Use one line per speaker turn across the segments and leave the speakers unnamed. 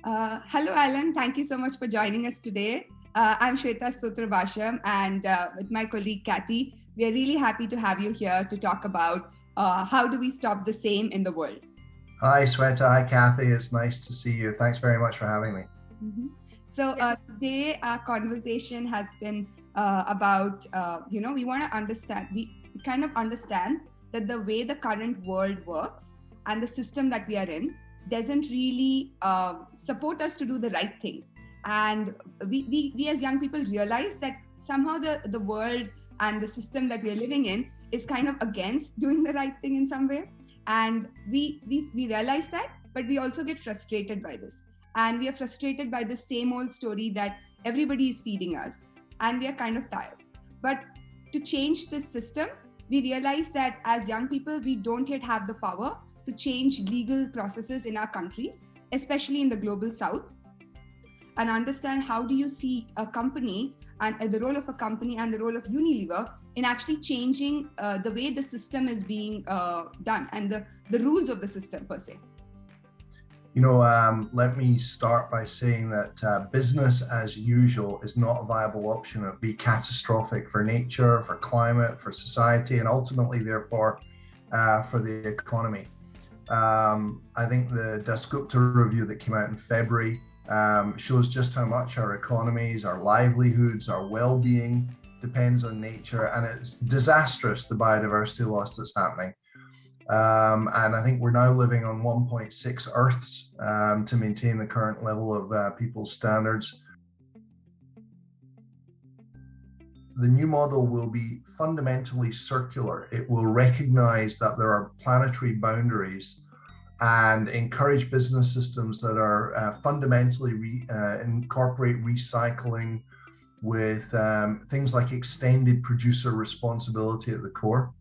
Hello, Alan. Thank you so much for joining us today. I'm Shweta Sutrabhasham, and with my colleague Kathy, we are really happy to have you here to talk about how do we stop the same in the world.
Hi, Shweta. Hi, Kathy. It's nice to see you. Thanks very much for having me.
Mm-hmm. So today our conversation has been about, we want to understand, we kind of understand that the way the current world works and the system that we are in doesn't really support us to do the right thing. And we as young people realize that somehow the world and the system that we are living in is kind of against doing the right thing in some way. And we realize that, but we also get frustrated by this. And we are frustrated by the same old story that everybody is feeding us. And we are kind of tired. But to change this system, we realize that as young people, we don't yet have the power to change legal processes in our countries, especially in the global south, and understand how do you see a company and the role of a company and the role of Unilever in actually changing the way the system is being done and the rules of the system per se.
Let me start by saying that business as usual is not a viable option. It would be catastrophic for nature, for climate, for society, and ultimately, therefore, for the economy. I think the Dasgupta review that came out in February shows just how much our economies, our livelihoods, our well-being depends on nature, and it's disastrous, the biodiversity loss that's happening. And I think we're now living on 1.6 Earths to maintain the current level of people's standards. The new model will be fundamentally circular. It will recognize that there are planetary boundaries and encourage business systems that are fundamentally incorporate recycling with things like extended producer responsibility at the core.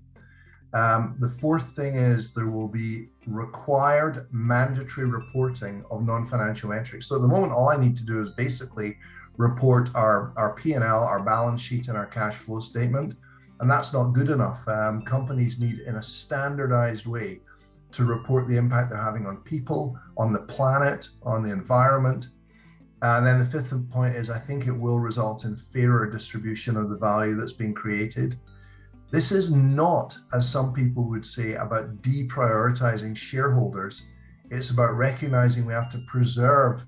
The fourth thing is there will be required mandatory reporting of non-financial metrics. So at the moment, all I need to do is basically report our P&L, our balance sheet, and our cash flow statement. And that's not good enough. Companies need, in a standardized way, to report the impact they're having on people, on the planet, on the environment. And then the fifth point is I think it will result in fairer distribution of the value that's being created. This is not, as some people would say, about deprioritizing shareholders. It's about recognizing we have to preserve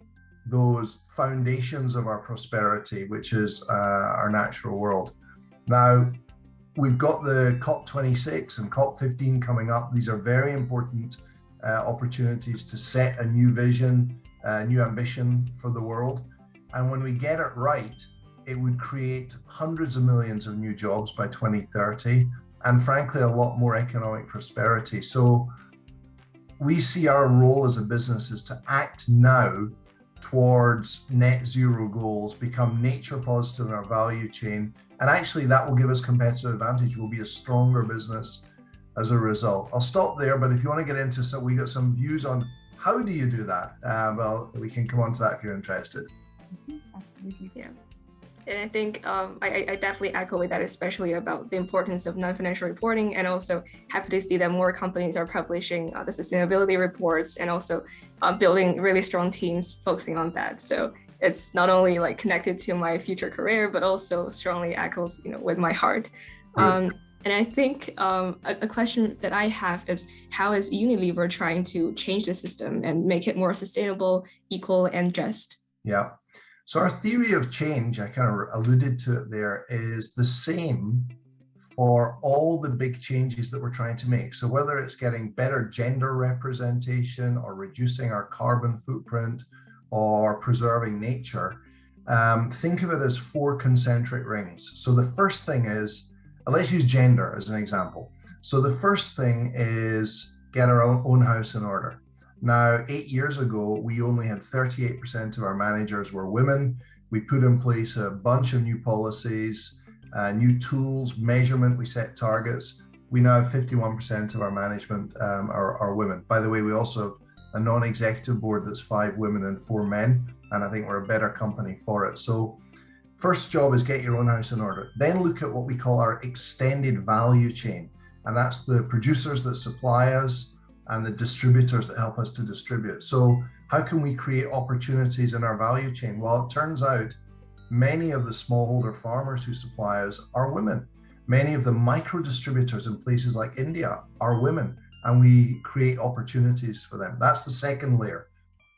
those foundations of our prosperity, which is our natural world. Now, we've got the COP26 and COP15 coming up. These are very important opportunities to set a new vision, a new ambition for the world. And when we get it right, it would create hundreds of millions of new jobs by 2030, and frankly, a lot more economic prosperity. So we see our role as a business is to act now towards net zero goals, become nature positive in our value chain, and actually that will give us competitive advantage. We'll be a stronger business as a result. I'll stop there, but if you want to get into some, we got some views on how do you do that? Well, we can come on to that if you're interested.
Absolutely, yeah.
And I think I definitely echo with that, especially about the importance of non-financial reporting, and also happy to see that more companies are publishing the sustainability reports and also building really strong teams focusing on that. So it's not only like connected to my future career, but also strongly echoes, with my heart. And I think a question that I have is, how is Unilever trying to change the system and make it more sustainable, equal, and just?
Yeah. So our theory of change, I kind of alluded to it there, is the same for all the big changes that we're trying to make. So whether it's getting better gender representation or reducing our carbon footprint or preserving nature, think of it as 4 concentric rings. So the first thing is, let's use gender as an example. So the first thing is get our own house in order. Now, 8 years ago, we only had 38% of our managers were women. We put in place a bunch of new policies, new tools, measurement, we set targets. We now have 51% of our management are women. By the way, we also have a non-executive board that's 5 women and 4 men, and I think we're a better company for it. So first job is get your own house in order. Then look at what we call our extended value chain. And that's the producers that supply us and the distributors that help us to distribute. So How can we create opportunities in our value chain? Well, it turns out many of the smallholder farmers who supply us are women. Many of the micro distributors in places like India are women, and we create opportunities for them. That's the second layer.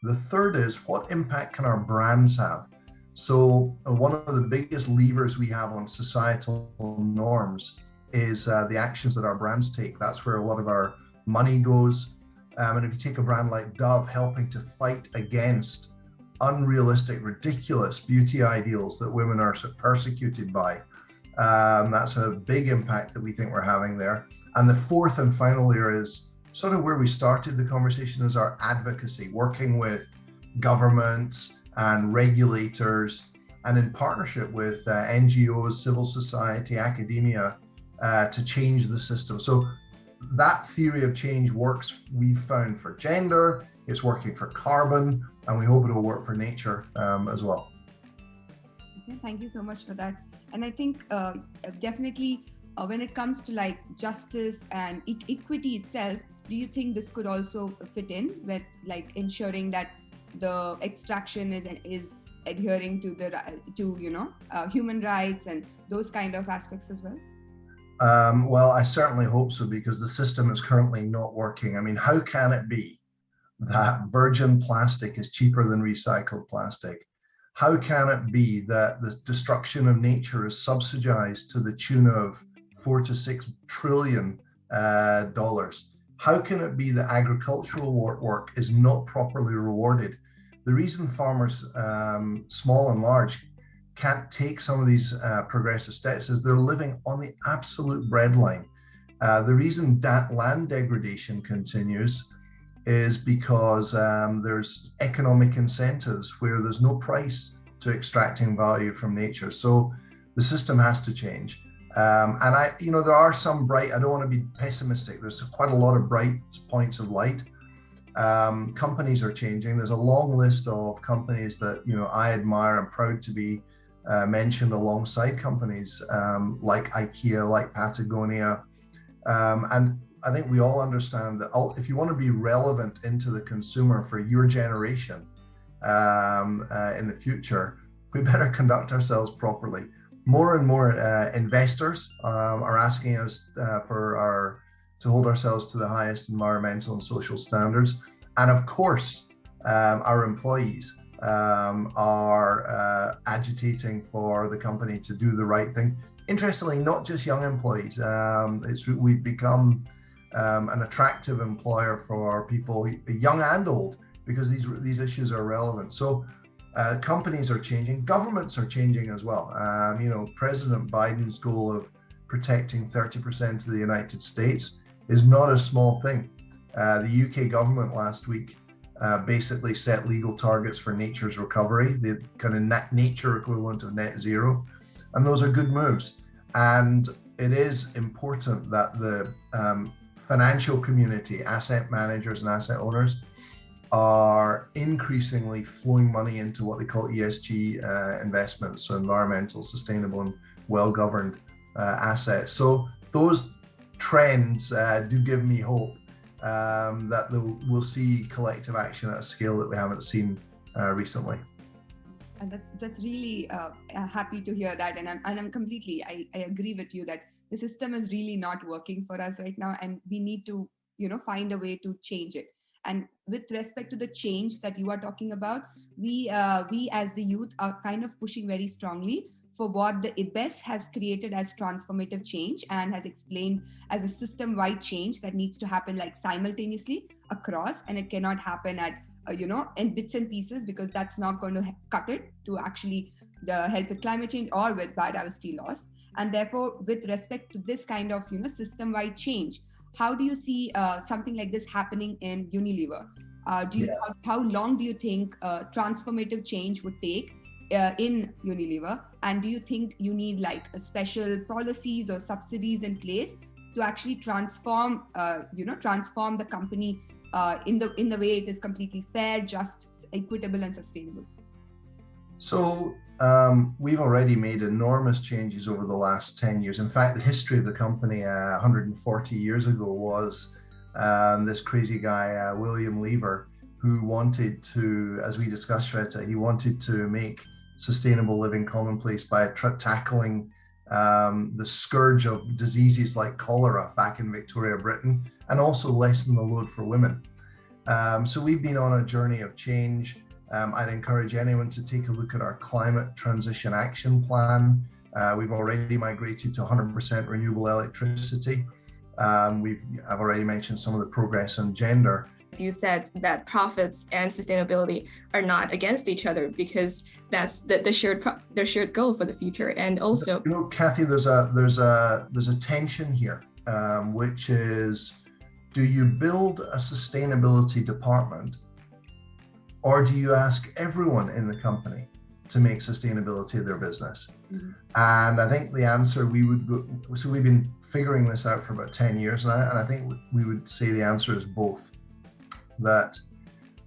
The third is, what impact can our brands have? So one of the biggest levers we have on societal norms is the actions that our brands take. That's where a lot of our money goes. And if you take a brand like Dove helping to fight against unrealistic, ridiculous beauty ideals that women are persecuted by, that's a big impact that we think we're having there. And the fourth and final layer is sort of where we started the conversation, is our advocacy, working with governments and regulators and in partnership with NGOs, civil society, academia, to change the system. So that theory of change works, we've found, for gender, it's working for carbon, and we hope it will work for nature as well.
Okay, thank you so much for that. And I think definitely when it comes to like justice and equity itself, do you think this could also fit in with like ensuring that the extraction is adhering to the human rights and those kind of aspects as well?
Well, I certainly hope so, because the system is currently not working. I mean, how can it be that virgin plastic is cheaper than recycled plastic? How can it be that the destruction of nature is subsidized to the tune of $4 to $6 trillion? How can it be that agricultural work is not properly rewarded? The reason farmers, small and large, can't take some of these progressive steps is they're living on the absolute breadline. The reason that land degradation continues is because there's economic incentives where there's no price to extracting value from nature. So the system has to change. And there are some bright, I don't want to be pessimistic, there's quite a lot of bright points of light. Companies are changing. There's a long list of companies that I admire and proud to be mentioned alongside companies like IKEA, like Patagonia. And I think we all understand that if you want to be relevant into the consumer for your generation in the future, we better conduct ourselves properly. More and more investors are asking us to hold ourselves to the highest environmental and social standards. And of course, our employees are agitating for the company to do the right thing. Interestingly, not just young employees. We've become an attractive employer for people, young and old, because these issues are relevant. So companies are changing, governments are changing as well. President Biden's goal of protecting 30% of the United States is not a small thing. The UK government last week basically set legal targets for nature's recovery, the kind of nature equivalent of net zero. And those are good moves. And it is important that the financial community, asset managers and asset owners, are increasingly flowing money into what they call ESG investments, so environmental, sustainable, and well-governed assets. So those trends do give me hope that we'll see collective action at a scale that we haven't seen recently.
And that's really happy to hear that, and I'm completely I agree with you that the system is really not working for us right now, and we need to find a way to change it. And with respect to the change that you are talking about, we as the youth are kind of pushing very strongly for what the IBES has created as transformative change and has explained as a system-wide change that needs to happen like simultaneously across, and it cannot happen at in bits and pieces, because that's not going to cut it to actually help with climate change or with biodiversity loss. And therefore, with respect to this kind of system-wide change, how do you see something like this happening in Unilever? How long do you think transformative change would take in Unilever? And do you think you need like a special policies or subsidies in place to actually transform the company in the way it is completely fair, just, equitable, and sustainable?
So we've already made enormous changes over the last 10 years. In fact, the history of the company 140 years ago was this crazy guy, William Lever, who wanted to, as we discussed, Shweta, he wanted to make sustainable living commonplace by tackling the scourge of diseases like cholera back in Victoria, Britain, and also lessen the load for women. So we've been on a journey of change. I'd encourage anyone to take a look at our climate transition action plan. We've already migrated to 100% renewable electricity. I've already mentioned some of the progress on gender.
You said that profits and sustainability are not against each other because that's the shared goal for the future. And also,
you know, Kathy, there's a tension here, which is, do you build a sustainability department, or do you ask everyone in the company to make sustainability their business? Mm-hmm. And I think the answer so we've been figuring this out for about 10 years now, and I think we would say the answer is both. That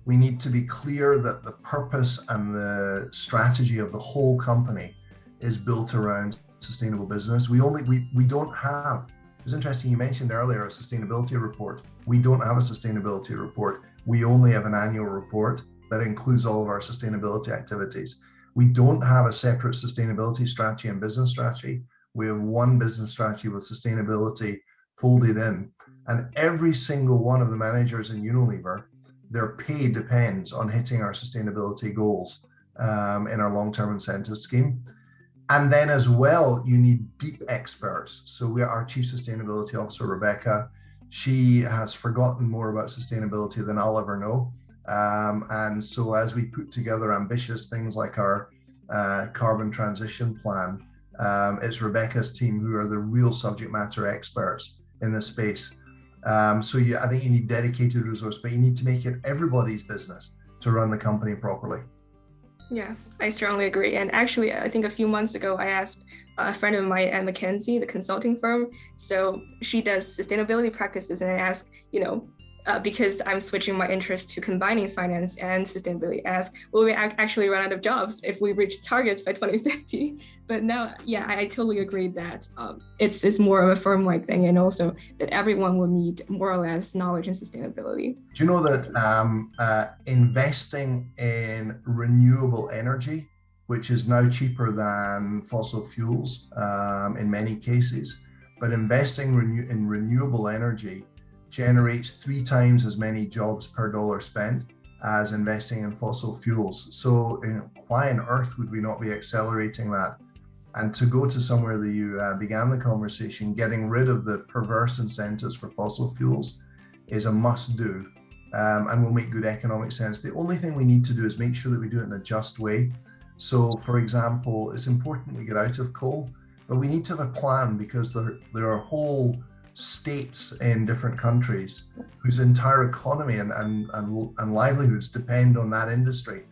we need to be clear that the purpose and the strategy of the whole company is built around sustainable business. We don't have, it was interesting you mentioned earlier a sustainability report. We don't have a sustainability report. We only have an annual report that includes all of our sustainability activities. We don't have a separate sustainability strategy and business strategy. We have one business strategy with sustainability folded in. And every single one of the managers in Unilever, their pay depends on hitting our sustainability goals in our long-term incentive scheme. And then as well, you need deep experts. So our Chief Sustainability Officer, Rebecca, she has forgotten more about sustainability than I'll ever know. And so as we put together ambitious things like our carbon transition plan, it's Rebecca's team who are the real subject matter experts in this space. I think you need dedicated resource, but you need to make it everybody's business to run the company properly.
Yeah, I strongly agree. And actually, I think a few months ago, I asked a friend of mine at McKinsey, the consulting firm. So she does sustainability practices, and I asked, because I'm switching my interest to combining finance and sustainability, will we actually run out of jobs if we reach targets by 2050? But now, yeah, I totally agree that it's more of a firm-wide thing, and also that everyone will need more or less knowledge in sustainability.
Do you know that investing in renewable energy, which is now cheaper than fossil fuels in many cases, but investing in renewable energy generates 3 times as many jobs per dollar spent as investing in fossil fuels. So why on earth would we not be accelerating that? And to go to somewhere that you began the conversation, getting rid of the perverse incentives for fossil fuels is a must do, and will make good economic sense. The only thing we need to do is make sure that we do it in a just way. So for example, it's important we get out of coal, but we need to have a plan, because there are whole states in different countries whose entire economy and livelihoods depend on that industry.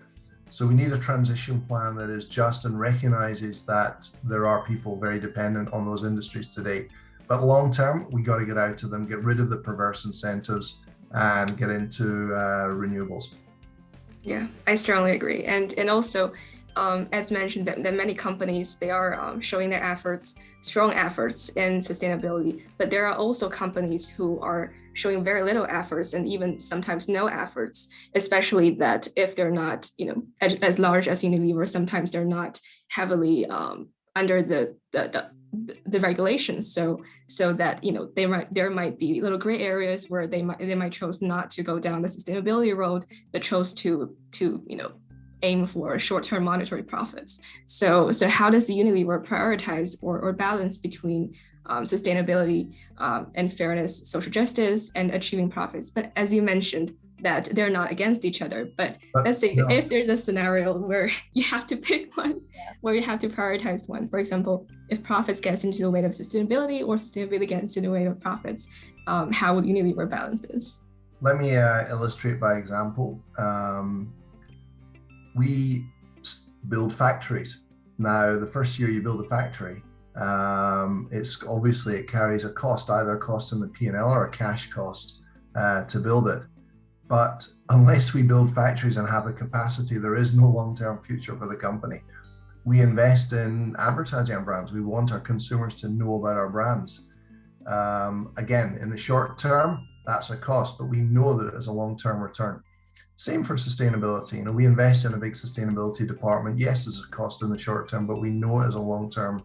So we need a transition plan that is just and recognizes that there are people very dependent on those industries today. But long term, we got to get out of them, get rid of the perverse incentives, and get into renewables.
Yeah, I strongly agree. And also, as mentioned, that many companies, they are showing their strong efforts in sustainability, but there are also companies who are showing very little efforts, and even sometimes no efforts, especially that if they're not, as large as Unilever, sometimes they're not heavily under the regulations. So that, there might be little gray areas where they might choose not to go down the sustainability road, but chose to aim for short-term monetary profits. So how does Unilever prioritize or balance between sustainability and fairness, social justice, and achieving profits? But as you mentioned, that they're not against each other. But let's say if there's a scenario where you have to pick one, where you have to prioritize one. For example, if profits gets into the way of sustainability, or sustainability gets into the way of profits, how would Unilever balance this?
Let me illustrate by example. We build factories. Now, the first year you build a factory, it carries a cost, either a cost in the P&L or a cash cost to build it. But unless we build factories and have the capacity, there is no long-term future for the company. We invest in advertising our brands. We want our consumers to know about our brands. Again, in the short term, that's a cost, but we know that it is a long-term return. Same for sustainability. You know, we invest in a big sustainability department. Yes, there's a cost in the short term, but we know it as a long-term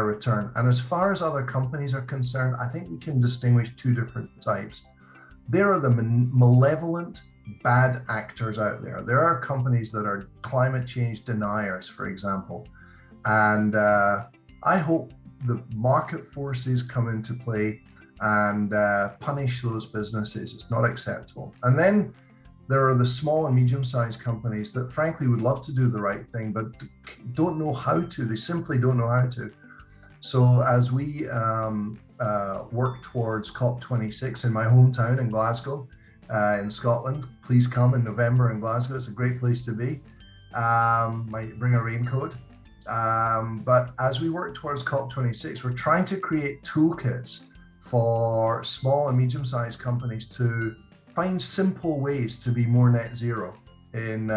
return. And as far as other companies are concerned, I think we can distinguish two different types. There are the malevolent bad actors out there. There are companies that are climate change deniers, for example. And I hope the market forces come into play and punish those businesses. It's not acceptable. And then there are the small and medium-sized companies that frankly would love to do the right thing, but don't know how to. They simply don't know how to. So as we work towards COP26 in my hometown in Glasgow, in Scotland, please come in November in Glasgow. It's a great place to be. Might bring a raincoat. But as we work towards COP26, we're trying to create toolkits for small and medium-sized companies to find simple ways to be more net zero in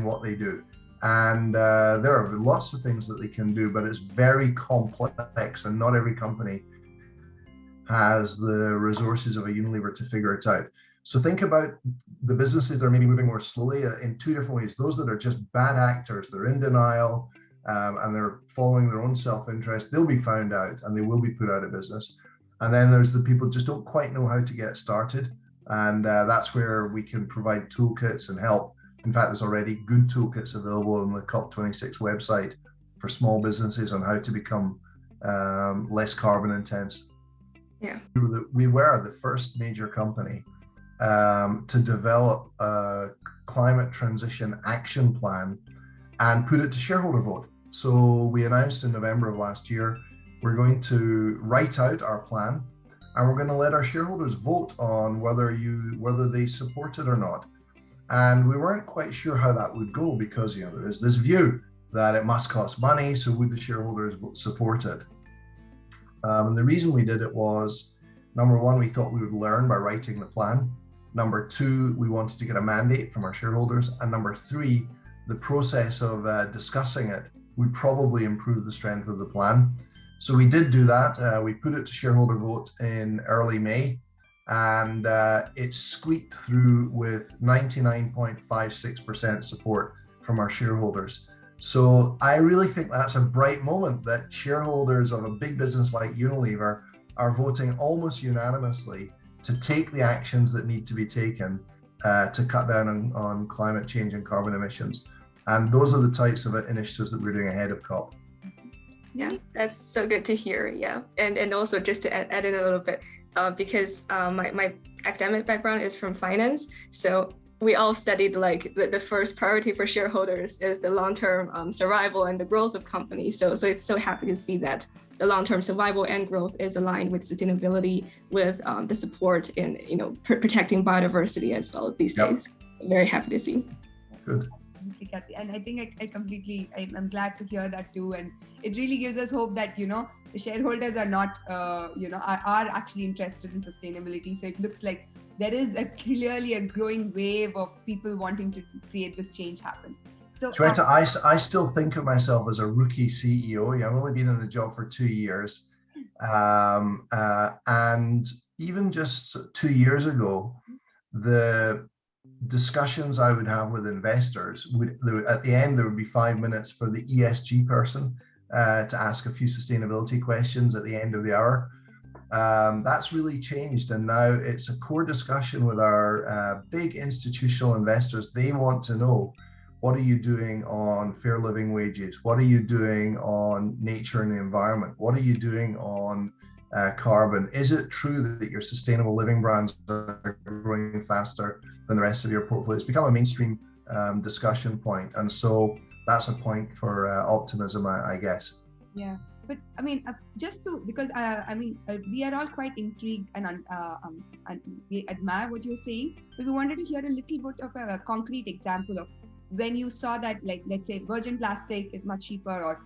what they do. And there are lots of things that they can do, but it's very complex, and not every company has the resources of a Unilever to figure it out. So think about the businesses that are maybe moving more slowly in two different ways. Those that are just bad actors, they're in denial, and they're following their own self-interest, they'll be found out and they will be put out of business. And then there's the people who just don't quite know how to get started. And that's where we can provide toolkits and help. In fact, there's already good toolkits available on the COP26 website for small businesses on how to become less carbon intense.
Yeah.
We were the first major company to develop a climate transition action plan and put it to shareholder vote. So we announced in November of last year, we're going to write out our plan, and we're going to let our shareholders vote on whether they support it or not. And we weren't quite sure how that would go because, you know, there is this view that it must cost money, so would the shareholders support it? And the reason we did it was, number one, we thought we would learn by writing the plan. Number two, we wanted to get a mandate from our shareholders. And number three, the process of discussing it would probably improve the strength of the plan. So we did do that. We put it to shareholder vote in early May, and it squeaked through with 99.56% support from our shareholders. So I really think that's a bright moment that shareholders of a big business like Unilever are voting almost unanimously to take the actions that need to be taken to cut down on climate change and carbon emissions. And those are the types of initiatives that we're doing ahead of COP.
Yeah, that's so good to hear. Yeah, and also just to add in a little bit, because my academic background is from finance, so we all studied like the first priority for shareholders is the long-term survival and the growth of companies. So it's so happy to see that the long-term survival and growth is aligned with sustainability, with the support in protecting biodiversity as well these days. Very happy to see.
Good.
Kathy. And I think I'm glad to hear that too. And it really gives us hope that, the shareholders are not, are actually interested in sustainability. So it looks like there is clearly a growing wave of people wanting to create this change happen. So
Shweta, I still think of myself as a rookie CEO. I've only been in the job for 2 years. And even just 2 years ago, the discussions I would have with investors at the end there would be 5 minutes for the ESG person to ask a few sustainability questions at the end of the hour. That's really changed, and now it's a core discussion with our big institutional investors. They want to know, what are you doing on fair living wages? What are you doing on nature and the environment? What are you doing on carbon? Is it true that your sustainable living brands are growing faster than the rest of your portfolio? It's become a mainstream discussion point, and so that's a point for optimism, I guess.
Yeah, but I mean, because we are all quite intrigued and we admire what you're saying, but we wanted to hear a little bit of a concrete example of when you saw that, like, let's say virgin plastic is much cheaper, or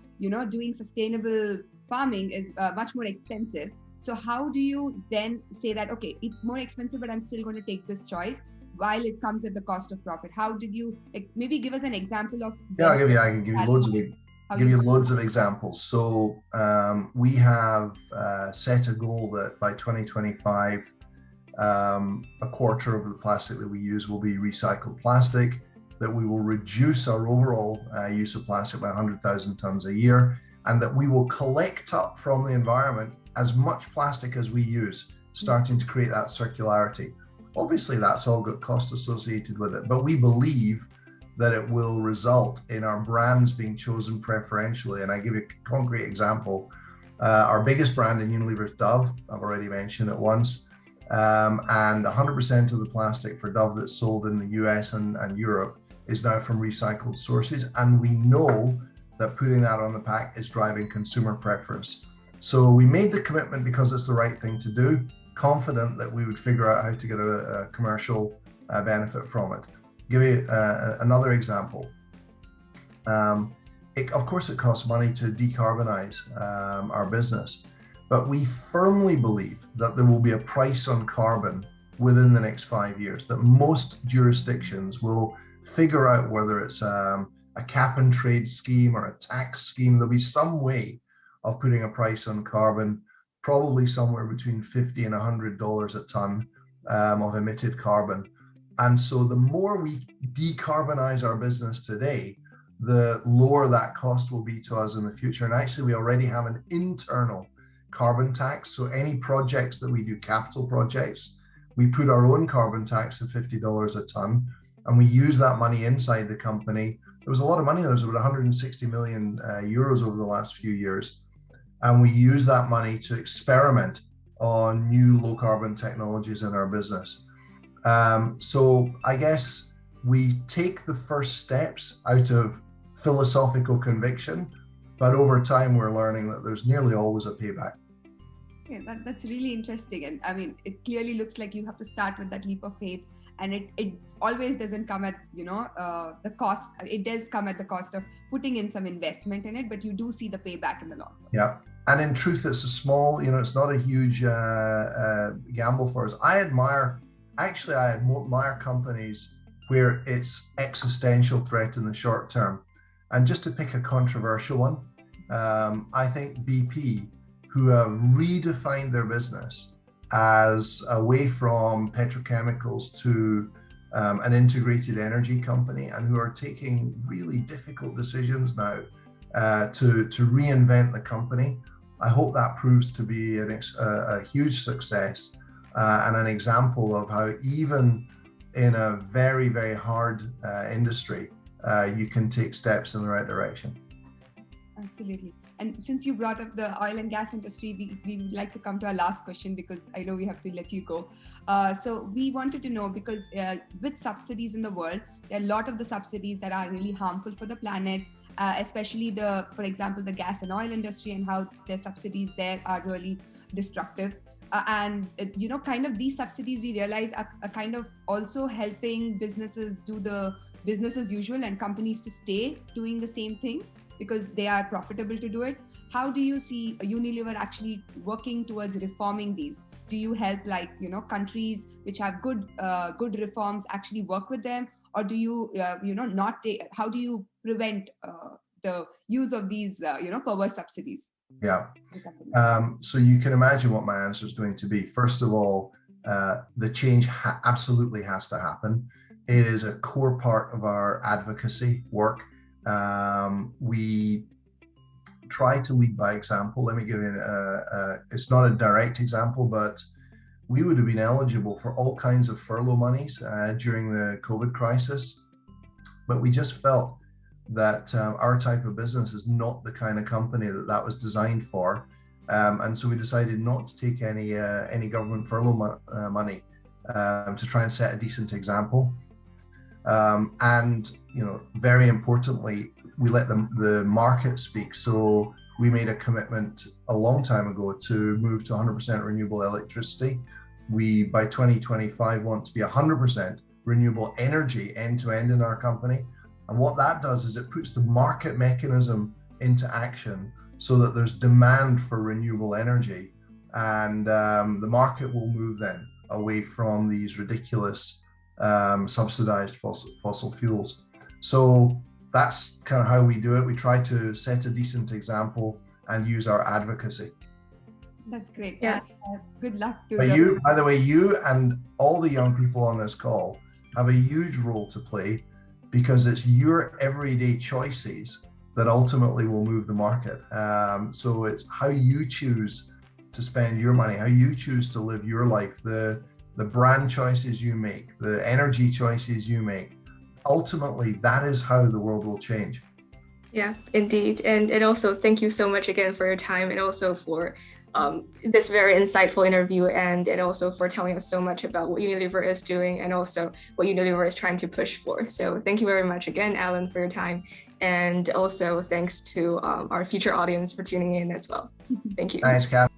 doing sustainable farming is much more expensive. So how do you then say that, okay, it's more expensive, but I'm still going to take this choice while it comes at the cost of profit? How did you maybe give us an example of?
Yeah, I can give you loads of examples. So we have set a goal that by 2025, a quarter of the plastic that we use will be recycled plastic, that we will reduce our overall use of plastic by 100,000 tons a year, and that we will collect up from the environment as much plastic as we use, starting to create that circularity. Obviously, that's all got cost associated with it, but we believe that it will result in our brands being chosen preferentially. And I give you a concrete example. Our biggest brand in Unilever is Dove. I've already mentioned it once. And 100% of the plastic for Dove that's sold in the US and Europe is now from recycled sources. And we know that putting that on the pack is driving consumer preference. So we made the commitment because it's the right thing to do, confident that we would figure out how to get a commercial benefit from it. Give you another example. Of course, it costs money to decarbonize our business, but we firmly believe that there will be a price on carbon within the next 5 years, that most jurisdictions will figure out whether it's a cap and trade scheme or a tax scheme. There'll be some way of putting a price on carbon, probably somewhere between $50 and $100 a ton of emitted carbon. And so the more we decarbonize our business today, the lower that cost will be to us in the future. And actually, we already have an internal carbon tax. So any projects that we do, capital projects, we put our own carbon tax of $50 a ton, and we use that money inside the company. There was a lot of money. There was about 160 million euros over the last few years. And we use that money to experiment on new low carbon technologies in our business. So I guess we take the first steps out of philosophical conviction, but over time we're learning that there's nearly always a payback.
Yeah, that's really interesting. And I mean, it clearly looks like you have to start with that leap of faith, and it always doesn't come at, the cost. It does come at the cost of putting in some investment in it, but you do see the payback in the long run.
Yeah. And in truth, it's a small, it's not a huge gamble for us. I admire companies where it's existential threat in the short term. And just to pick a controversial one, I think BP, who have redefined their business as away from petrochemicals to an integrated energy company, and who are taking really difficult decisions now to reinvent the company. I hope that proves to be a huge success and an example of how even in a very, very hard industry, you can take steps in the right direction.
Absolutely. And since you brought up the oil and gas industry, we would like to come to our last question, because I know we have to let you go. So we wanted to know, because with subsidies in the world, there are a lot of the subsidies that are really harmful for the planet, especially for example, the gas and oil industry, and how their subsidies there are really destructive. And kind of these subsidies, we realize, are kind of also helping businesses do the business as usual, and companies to stay doing the same thing because they are profitable to do it. How do you see Unilever actually working towards reforming these? Do you help countries which have good reforms actually work with them, or do you not take? How do you prevent the use of these perverse subsidies?
Yeah. So you can imagine what my answer is going to be. First of all, the change absolutely has to happen. It is a core part of our advocacy work. We try to lead by example. Let me give you it's not a direct example, but we would have been eligible for all kinds of furlough monies during the COVID crisis. But we just felt that our type of business is not the kind of company that was designed for. And so we decided not to take any government furlough money to try and set a decent example. And very importantly, we let the market speak. So we made a commitment a long time ago to move to 100% renewable electricity. We, by 2025, want to be 100% renewable energy end to end in our company. And what that does is it puts the market mechanism into action so that there's demand for renewable energy, and the market will move then away from these ridiculous subsidized fossil fuels. So that's kind of how we do it. We try to set a decent example and use our advocacy.
That's great.
Yeah.
Good luck to
But you, by the way, you and all the young people on this call have a huge role to play, because it's your everyday choices that ultimately will move the market. So it's how you choose to spend your money, how you choose to live your life, the brand choices you make, the energy choices you make. Ultimately, that is how the world will change.
Yeah, indeed. And also thank you so much again for your time, and also for this very insightful interview, and also for telling us so much about what Unilever is doing and also what Unilever is trying to push for. So thank you very much again, Alan, for your time. And also thanks to our future audience for tuning in as well. Thank you.
Thanks, Kath.